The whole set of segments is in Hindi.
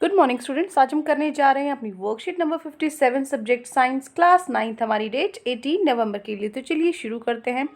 Good morning students. आज हम करने जा रहे हैं अपनी worksheet number 57 subject science class 9th। हमारी डेट 18 नवंबर के लिए। तो चलिए शुरू करते हैं।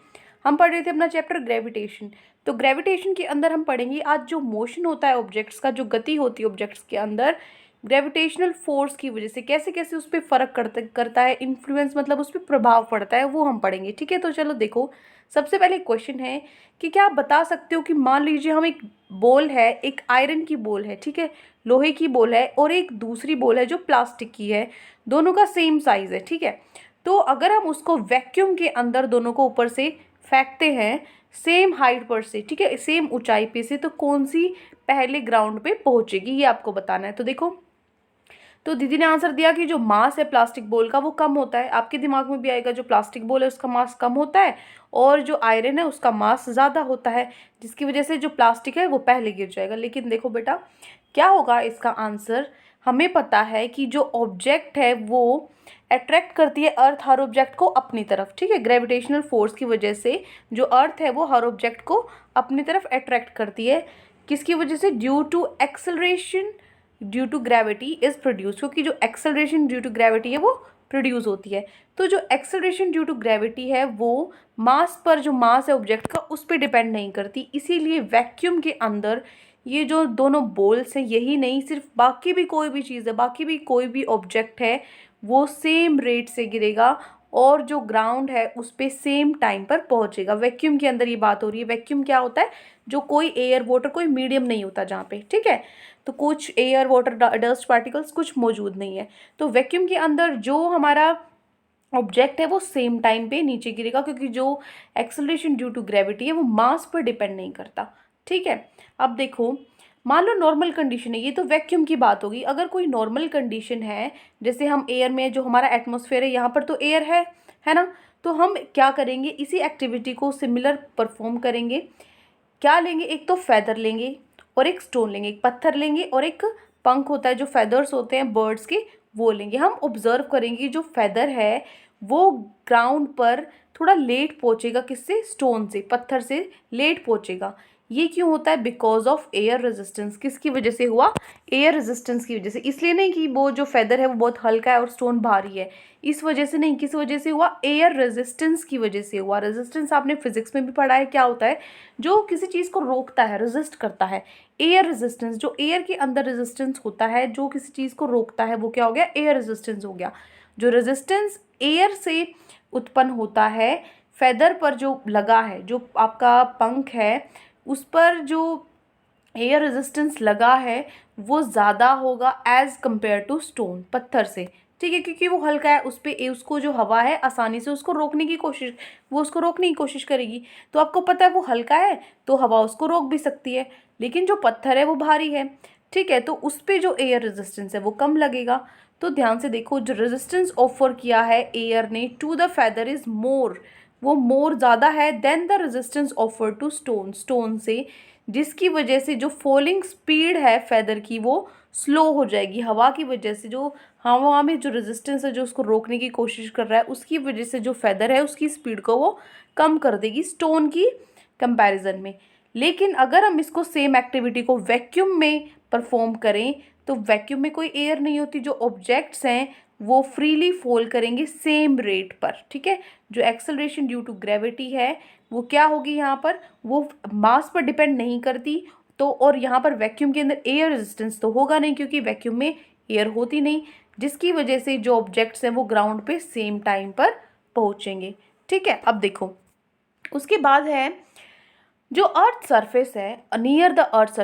हम पढ़ रहे थे अपना चैप्टर ग्रेविटेशन। तो ग्रेविटेशन के अंदर हम पढ़ेंगे आज जो मोशन होता है ऑब्जेक्ट्स का, जो गति होती है ऑब्जेक्ट्स के अंदर ग्रेविटेशनल फोर्स की वजह से कैसे कैसे उस पर फर्क करता है, इन्फ्लुएंस मतलब उस पर प्रभाव पड़ता है, वो हम पढ़ेंगे। ठीक है, तो चलो देखो। सबसे पहले क्वेश्चन है कि क्या आप बता सकते हो कि मान लीजिए हम एक बॉल है, एक आयरन की बॉल है, ठीक है, लोहे की बॉल है, और एक दूसरी बॉल है जो प्लास्टिक की है, दोनों का सेम साइज है, ठीक है। तो अगर हम उसको वैक्यूम के अंदर दोनों को ऊपर से फेंकते हैं सेम हाइट पर से, ठीक है, सेम ऊंचाई पे से, तो कौन सी पहले ग्राउंड पे पहुंचेगी, ये आपको बताना है। तो देखो, तो दीदी ने आंसर दिया कि जो मास है प्लास्टिक बॉल का वो कम होता है। आपके दिमाग में भी आएगा जो प्लास्टिक बॉल है उसका मास कम होता है और जो आयरन है उसका मास ज़्यादा होता है, जिसकी वजह से जो प्लास्टिक है वो पहले गिर जाएगा। लेकिन देखो बेटा, क्या होगा इसका आंसर। हमें पता है कि जो ऑब्जेक्ट है वो अट्रैक्ट करती है अर्थ हर ऑब्जेक्ट को अपनी तरफ, ठीक है। ग्रेविटेशनल फोर्स की वजह से जो अर्थ है वो हर ऑब्जेक्ट को अपनी तरफ अट्रैक्ट करती है। किसकी वजह से? Due to acceleration due to gravity is produce, क्योंकि जो एक्सेलरेशन ड्यू टू ग्रेविटी है वो प्रोड्यूस होती है। तो जो एक्सेलरेशन ड्यू टू ग्रेविटी है वो मास पर, जो मास है ऑब्जेक्ट का, उस पर डिपेंड नहीं करती। इसीलिए वैक्यूम के अंदर ये जो दोनों बोल्स हैं, यही नहीं सिर्फ बाकी भी कोई भी चीज़ है, बाकी भी कोई भी ऑब्जेक्ट है, वो सेम रेट से गिरेगा और जो ग्राउंड है उस पर सेम टाइम पर पहुंचेगा। वैक्यूम के अंदर ये बात हो रही है। वैक्यूम क्या होता है? जो कोई एयर वाटर, कोई मीडियम नहीं होता जहाँ पे, ठीक है। तो कुछ एयर वाटर डस्ट पार्टिकल्स कुछ मौजूद नहीं है। तो वैक्यूम के अंदर जो हमारा ऑब्जेक्ट है वो सेम टाइम पे नीचे गिरेगा, क्योंकि जो एक्सेलरेशन ड्यू टू ग्रेविटी है वो मास पर डिपेंड नहीं करता, ठीक है। अब देखो, मान लो नॉर्मल कंडीशन है, ये तो वैक्यूम की बात होगी। अगर कोई नॉर्मल कंडीशन है, जैसे हम एयर में, जो हमारा एटमॉस्फेयर है यहाँ पर तो एयर है ना, तो हम क्या करेंगे, इसी एक्टिविटी को सिमिलर परफॉर्म करेंगे। क्या लेंगे? एक तो फेदर लेंगे और एक स्टोन लेंगे, एक पत्थर लेंगे और एक पंख होता है, जो फेदर्स होते हैं बर्ड्स के, वो लेंगे। हम ऑब्जर्व करेंगे जो फेदर है वो ग्राउंड पर थोड़ा लेट पहुंचेगा। किससे? स्टोन से, पत्थर से लेट पहुंचेगा। ये क्यों होता है? Because of air resistance. किसकी वजह से हुआ? एयर रेजिस्टेंस की वजह से। इसलिए नहीं कि वो जो फेदर है वो बहुत हल्का है और स्टोन भारी है, इस वजह से नहीं। किस वजह से हुआ? एयर रेजिस्टेंस की वजह से हुआ। रेजिस्टेंस आपने फिजिक्स में भी पढ़ा है, क्या होता है? जो किसी चीज़ को रोकता है, रेजिस्ट करता है। एयर रेजिस्टेंस, जो एयर के अंदर रेजिस्टेंस होता है जो किसी चीज़ को रोकता है, वो क्या हो गया? एयर रेजिस्टेंस हो गया। जो रेजिस्टेंस एयर से उत्पन्न होता है, फेदर पर जो लगा है, जो आपका पंख है उस पर जो एयर रेजिस्टेंस लगा है वो ज़्यादा होगा एज़ कम्पेयर टू स्टोन, पत्थर से, ठीक है। क्योंकि वो हल्का है, उस पर उसको जो हवा है आसानी से उसको रोकने की कोशिश, वो उसको रोकने की कोशिश करेगी। तो आपको पता है वो हल्का है तो हवा उसको रोक भी सकती है, लेकिन जो पत्थर है वो भारी है, ठीक है। तो उस पर जो एयर रेजिस्टेंस है वो कम लगेगा। तो ध्यान से देखो, जो रेजिस्टेंस ऑफर किया है एयर ने to the feather is more, वो मोर ज़्यादा है than the resistance offer to stone, stone से, जिसकी वजह से जो फॉलिंग स्पीड है फेदर की वो स्लो हो जाएगी। हवा की वजह से, जो हवा में जो रेजिस्टेंस है जो उसको रोकने की कोशिश कर रहा है, उसकी वजह से जो फेदर है उसकी स्पीड को वो कम कर देगी स्टोन की कंपैरिजन में। लेकिन अगर हम इसको सेम एक्टिविटी को वैक्यूम में परफॉर्म करें, तो वैक्यूम में कोई एयर नहीं होती, जो ऑब्जेक्ट्स हैं वो फ्रीली फॉल करेंगे सेम रेट पर, ठीक है। जो एक्सेलरेशन ड्यू टू ग्रेविटी है वो क्या होगी यहाँ पर? वो मास पर डिपेंड नहीं करती। तो और यहाँ पर वैक्यूम के अंदर एयर रेजिस्टेंस तो होगा नहीं, क्योंकि वैक्यूम में एयर होती नहीं, जिसकी वजह से जो ऑब्जेक्ट्स हैं वो ग्राउंड पे सेम टाइम पर पहुँचेंगे, ठीक है। अब देखो, उसके बाद है जो अर्थ सरफेस है, नियर द अर्थ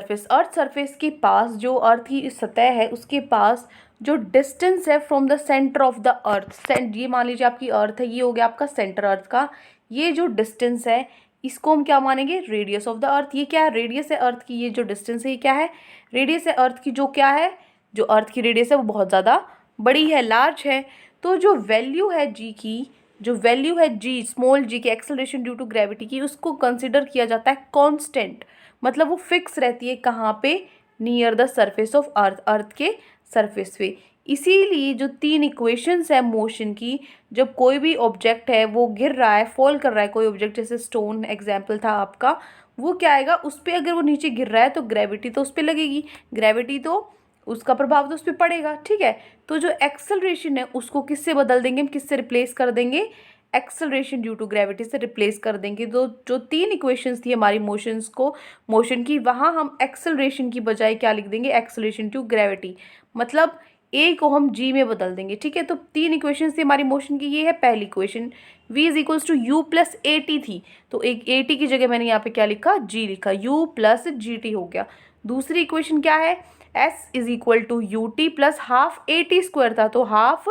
सरफेस के पास, जो अर्थ की सतह है उसके पास जो डिस्टेंस है from the centre of the earth, ये मान लीजिए आपकी अर्थ है, ये हो गया आपका सेंटर अर्थ का, ये जो डिस्टेंस है इसको हम क्या मानेंगे? Radius of the earth. ये क्या है? रेडियस है अर्थ की, ये जो डिस्टेंस है ये क्या है? रेडियस है अर्थ की। जो क्या है? जो अर्थ की रेडियस है वो बहुत ज़्यादा बड़ी है, लार्ज है। तो जो वैल्यू है जी की, जो वैल्यू है जी, स्मॉल जी की, एक्सेलरेशन ड्यू टू ग्रेविटी की, उसको कंसिडर किया जाता है कांस्टेंट, मतलब वो फिक्स रहती है। कहाँ पे? Near the surface of earth, earth के सरफेस पे। इसीलिए जो 3 इक्वेशंस है मोशन की, जब कोई भी ऑब्जेक्ट है वो गिर रहा है, फॉल कर रहा है, कोई ऑब्जेक्ट जैसे स्टोन एग्जाम्पल था आपका, वो क्या आएगा? उस पर अगर वो नीचे गिर रहा है तो ग्रेविटी तो उस पर लगेगी, ग्रेविटी तो उसका प्रभाव तो उस पर पड़ेगा, ठीक है। तो जो एक्सेलरेशन है उसको किससे बदल देंगे, हम किससे रिप्लेस कर देंगे, एक्सेलरेशन ड्यू टू ग्रेविटी से रिप्लेस कर देंगे। तो जो 3 इक्वेशंस थी हमारी मोशन की, वहाँ हम एक्सेलरेशन की बजाय क्या लिख देंगे, एक्सेलरेशन ड्यू ग्रेविटी, मतलब ए को हम जी में बदल देंगे, ठीक है। तो 3 इक्वेशंस थी हमारी मोशन की, ये है पहली equation, v is equals to U plus A T थी, तो एक ए टी की जगह मैंने यहाँ पे क्या लिखा, जी लिखा, u प्लस जी टी हो गया। दूसरी इक्वेशन क्या है, s is equal to U T plus half A T square था, तो हाफ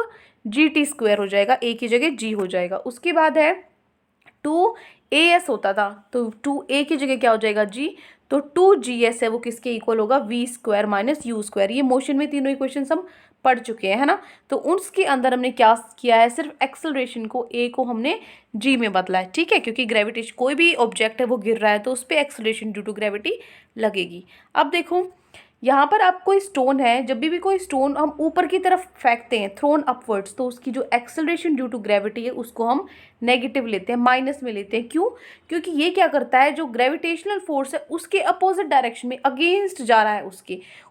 जी टी स्क्वायर हो जाएगा, ए की जगह जी हो जाएगा। उसके बाद है 2as होता था, तो 2a की जगह क्या हो जाएगा, g, तो 2gs है वो किसके इक्वल होगा, v square minus U square. ये मोशन में तीनों इक्वेशन हम पढ़ चुके हैं, है ना। तो उसके अंदर हमने क्या किया है, सिर्फ एक्सेलरेशन को a को हमने g में बदला है, ठीक है, क्योंकि ग्रेविटेशन, कोई भी ऑब्जेक्ट है वो गिर रहा है तो उस पर एक्सेलरेशन ड्यू टू ग्रेविटी लगेगी। अब देखो यहाँ पर आप कोई स्टोन है, जब भी कोई स्टोन हम ऊपर की तरफ फेंकते हैं, थ्रोन अपवर्ड्स, तो उसकी जो एक्सेलरेशन ड्यू टू ग्रेविटी है उसको हम नेगेटिव लेते हैं, माइनस में लेते हैं। क्यों, क्योंकि ये क्या करता है, जो ग्रेविटेशनल फोर्स है उसके अपोजिट डायरेक्शन में, अगेंस्ट जा रहा है,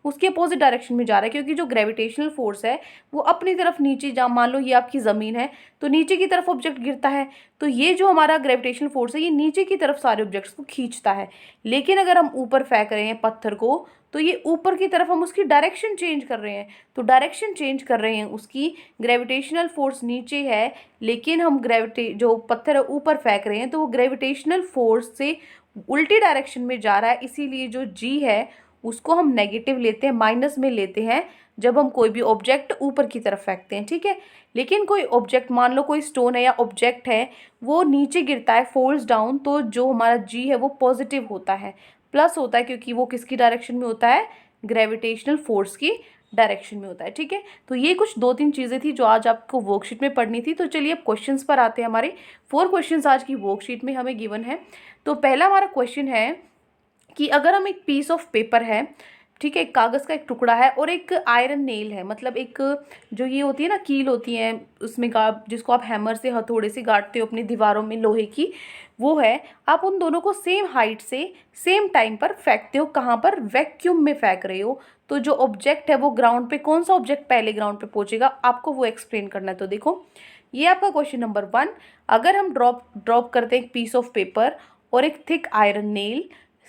उसके अपोजिट डायरेक्शन में जा रहा है, क्योंकि जो ग्रेविटेशनल फोर्स है वो अपनी तरफ नीचे जा, मान लो ये आपकी ज़मीन है तो नीचे की तरफ ऑब्जेक्ट गिरता है, तो ये जो हमारा ग्रेविटेशनल फोर्स है ये नीचे की तरफ सारे ऑब्जेक्ट्स को खींचता है। लेकिन अगर हम ऊपर फेंक रहे हैं पत्थर को, तो ये ऊपर की तरफ हम उसकी डायरेक्शन चेंज कर रहे हैं, तो डायरेक्शन चेंज कर रहे हैं उसकी, ग्रेविटेशनल फोर्स नीचे है लेकिन हम जो पत्थर है ऊपर फेंक रहे हैं, तो वो ग्रेविटेशनल फोर्स से उल्टी डायरेक्शन में जा रहा है, इसीलिए जो जी है उसको हम नेगेटिव लेते हैं, माइनस में लेते हैं जब हम कोई भी ऑब्जेक्ट ऊपर की तरफ फेंकते हैं, ठीक है। लेकिन कोई ऑब्जेक्ट, मान लो कोई स्टोन है या ऑब्जेक्ट है, वो नीचे गिरता है, फॉल्स डाउन, तो जो हमारा जी है वो पॉजिटिव होता है, प्लस होता है, क्योंकि वो किसकी डायरेक्शन में होता है, ग्रेविटेशनल फोर्स की डायरेक्शन में होता है, ठीक है। तो ये कुछ 2-3 चीज़ें थी जो आज आपको वर्कशीट में पढ़नी थी। तो चलिए अब क्वेश्चंस पर आते हैं। हमारे 4 क्वेश्चंस आज की वर्कशीट में हमें गिवन है। तो पहला हमारा क्वेश्चन है कि अगर हम एक पीस ऑफ पेपर है, ठीक है, एक कागज़ का एक टुकड़ा है और एक आयरन नेल है, मतलब एक जो ये होती है ना कील होती है उसमें जिसको आप हैमर से, हथौड़े से गाड़ते हो अपनी दीवारों में लोहे की, वो है। आप उन दोनों को सेम हाइट से सेम टाइम पर फेंकते हो, कहाँ पर, वैक्यूम में फेंक रहे हो। तो जो ऑब्जेक्ट है वो ग्राउंड पे, कौन सा ऑब्जेक्ट पहले ग्राउंड पे पहुंचेगा, आपको वो एक्सप्लेन करना है। तो देखो ये आपका क्वेश्चन नंबर 1। अगर हम ड्रॉप करते हैं एक पीस ऑफ पेपर और एक थिक आयरन नेल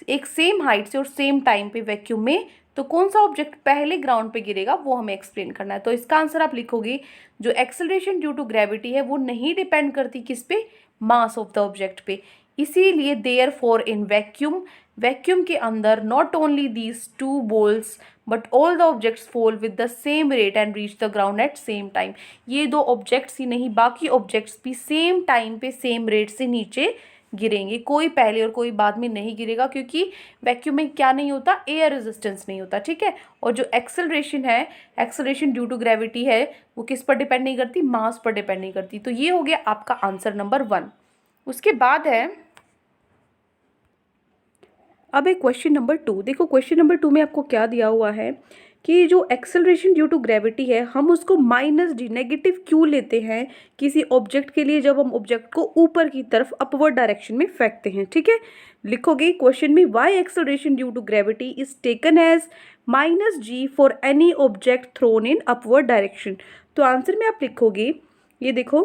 एक सेम हाइट से और सेम टाइम पे वैक्यूम में, तो कौन सा ऑब्जेक्ट पहले ग्राउंड पे गिरेगा वो हमें एक्सप्लेन करना है। तो इसका आंसर आप लिखोगे, जो एक्सेलरेशन ड्यू टू ग्रेविटी है वो नहीं डिपेंड करती किस पे, मास ऑफ द ऑब्जेक्ट पे। इसीलिए देयरफॉर इन वैक्यूम के अंदर not only these 2 balls but all the objects fall with the same rate and reach the ground eight same time. ये 2 ऑब्जेक्ट्स ही नहीं, बाकी ऑब्जेक्ट्स भी सेम टाइम पे सेम रेट से नीचे गिरेंगे, कोई पहले और कोई बाद में नहीं गिरेगा, क्योंकि वैक्यूम में क्या नहीं होता, एयर रेजिस्टेंस नहीं होता, ठीक है। और जो एक्सेलरेशन है, एक्सेलरेशन ड्यू टू ग्रेविटी है, वो किस पर डिपेंड नहीं करती, मास पर डिपेंड नहीं करती। तो ये हो गया आपका आंसर नंबर 1। उसके बाद है अब एक क्वेश्चन नंबर 2। देखो क्वेश्चन नंबर 2 में आपको क्या दिया हुआ है कि जो एक्सेलरेशन ड्यू टू ग्रेविटी है हम उसको -d, नेगेटिव क्यों लेते हैं किसी ऑब्जेक्ट के लिए, जब हम ऑब्जेक्ट को ऊपर की तरफ अपवर्ड डायरेक्शन में फेंकते हैं, ठीक है। लिखोगे क्वेश्चन में, why acceleration due to gravity is taken as -g for any object thrown in upward direction. तो आंसर में आप लिखोगे, ये देखो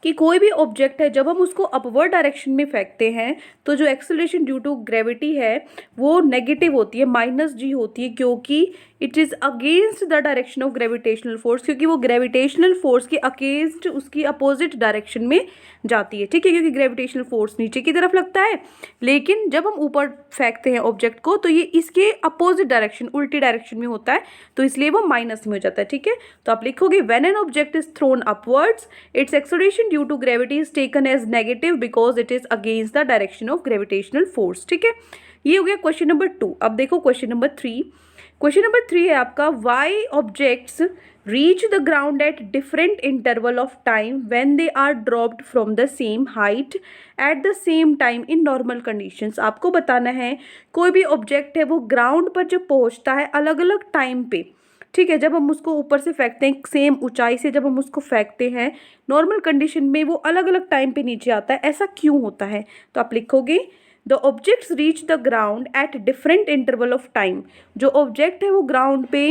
कि कोई भी ऑब्जेक्ट है जब हम उसको अपवर्ड डायरेक्शन में फेंकते हैं तो जो एक्सेलरेशन ड्यू टू ग्रेविटी है वो नेगेटिव होती है, -g होती है, क्योंकि it is against the direction of gravitational force, क्योंकि वो ग्रेविटेशनल फोर्स के अगेंस्ट, उसकी अपोजिट डायरेक्शन में जाती है, ठीक है। क्योंकि ग्रेविटेशनल फोर्स नीचे की तरफ लगता है, लेकिन जब हम ऊपर फेंकते हैं ऑब्जेक्ट को तो ये इसके अपोजिट डायरेक्शन, उल्टी डायरेक्शन में होता है, तो इसलिए वो माइनस में हो जाता है, ठीक है। तो आप लिखोगे, when an object is thrown upwards its acceleration due to gravity is taken as negative because it is against the direction of gravitational force, ठीक है। ये हो गया क्वेश्चन नंबर 2। अब देखो क्वेश्चन नंबर 3। क्वेश्चन नंबर 3 है आपका, why objects reach the ground at different interval of time when they are dropped from the same height at the same time in normal conditions. आपको बताना है कोई भी ऑब्जेक्ट है वो ग्राउंड पर जब पहुंचता है अलग अलग टाइम पे, ठीक है, जब हम उसको ऊपर से फेंकते हैं सेम ऊंचाई से, जब हम उसको फेंकते हैं नॉर्मल कंडीशन में वो अलग अलग टाइम पे नीचे आता है, ऐसा क्यों होता है। तो आप लिखोगे, the objects reach the ground at different interval of time. जो ऑब्जेक्ट है वो ग्राउंड पे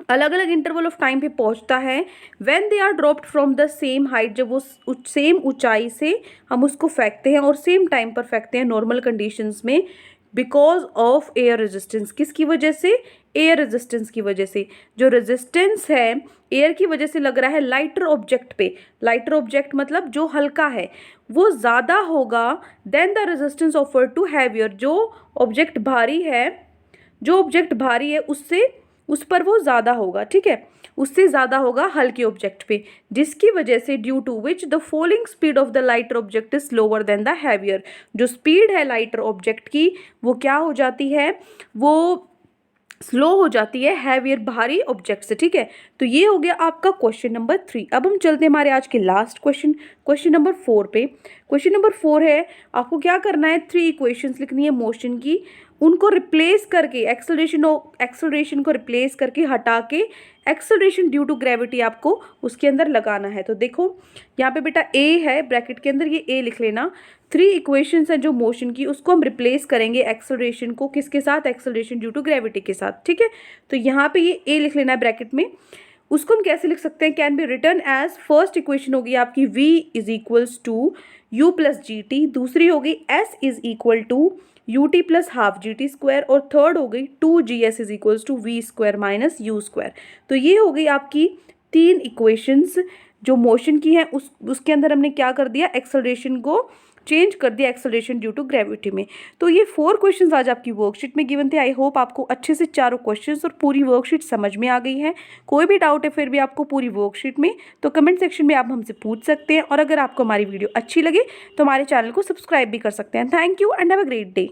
अलग अलग इंटरवल ऑफ टाइम पे पहुंचता है। When they are dropped from the same height, जब वो सेम ऊंचाई से हम उसको फेंकते हैं और सेम टाइम पर फेंकते हैं नॉर्मल कंडीशंस में, बिकॉज ऑफ एयर रेजिस्टेंस। किसकी वजह से? एयर रेजिस्टेंस की वजह से। जो रेजिस्टेंस है एयर की वजह से लग रहा है लाइटर ऑब्जेक्ट पे, लाइटर ऑब्जेक्ट मतलब जो हल्का है, वो ज़्यादा होगा than the resistance offered to heavier. जो ऑब्जेक्ट भारी है, जो ऑब्जेक्ट भारी है उससे, उस पर वो ज़्यादा होगा, ठीक है, उससे ज़्यादा होगा हल्के ऑब्जेक्ट पे, जिसकी वजह से due to which the falling speed of the lighter object is slower than the heavier. जो स्पीड है लाइटर ऑब्जेक्ट की वो क्या हो जाती है, वो स्लो हो जाती है हैवियर भारी ऑब्जेक्ट से, ठीक है। तो ये हो गया आपका क्वेश्चन नंबर 3। अब हम चलते हैं हमारे आज के लास्ट क्वेश्चन, क्वेश्चन नंबर 4 पे। क्वेश्चन नंबर 4 है, आपको क्या करना है, 3 इक्वेशंस लिखनी है मोशन की, उनको रिप्लेस करके एक्सेलरेशन को रिप्लेस करके हटा के एक्सेलरेशन ड्यू टू ग्रेविटी आपको उसके अंदर लगाना है। तो देखो यहाँ पे बेटा ए है ब्रैकेट के अंदर, ये ए लिख लेना। 3 इक्वेशंस हैं जो मोशन की, उसको हम रिप्लेस करेंगे एक्सेलरेशन को किसके साथ, एक्सेलरेशन ड्यू टू ग्रेविटी के साथ, ठीक है। तो यहाँ पे ये ए लिख लेना है ब्रैकेट में। उसको हम कैसे लिख सकते हैं, can be written as, first equation होगी आपकी v is equals to U plus G T, दूसरी होगी s is equal to U T plus half G T square, और थर्ड हो गई 2gs is equals to V square minus U square. तो ये हो गई आपकी 3 इक्वेशंस जो मोशन की हैं। उसके अंदर हमने क्या कर दिया, एक्सेलरेशन को चेंज कर दिया एक्सेलरेशन ड्यू टू ग्रेविटी में। तो ये 4 क्वेश्चंस आज आपकी वर्कशीट में गिवन थे। आई होप आपको अच्छे से चारों क्वेश्चंस और पूरी वर्कशीट समझ में आ गई है। कोई भी डाउट है फिर भी आपको पूरी वर्कशीट में, तो कमेंट सेक्शन में आप हमसे पूछ सकते हैं। और अगर आपको हमारी वीडियो अच्छी लगे तो हमारे चैनल को सब्सक्राइब भी कर सकते हैं। Thank you and have a great day.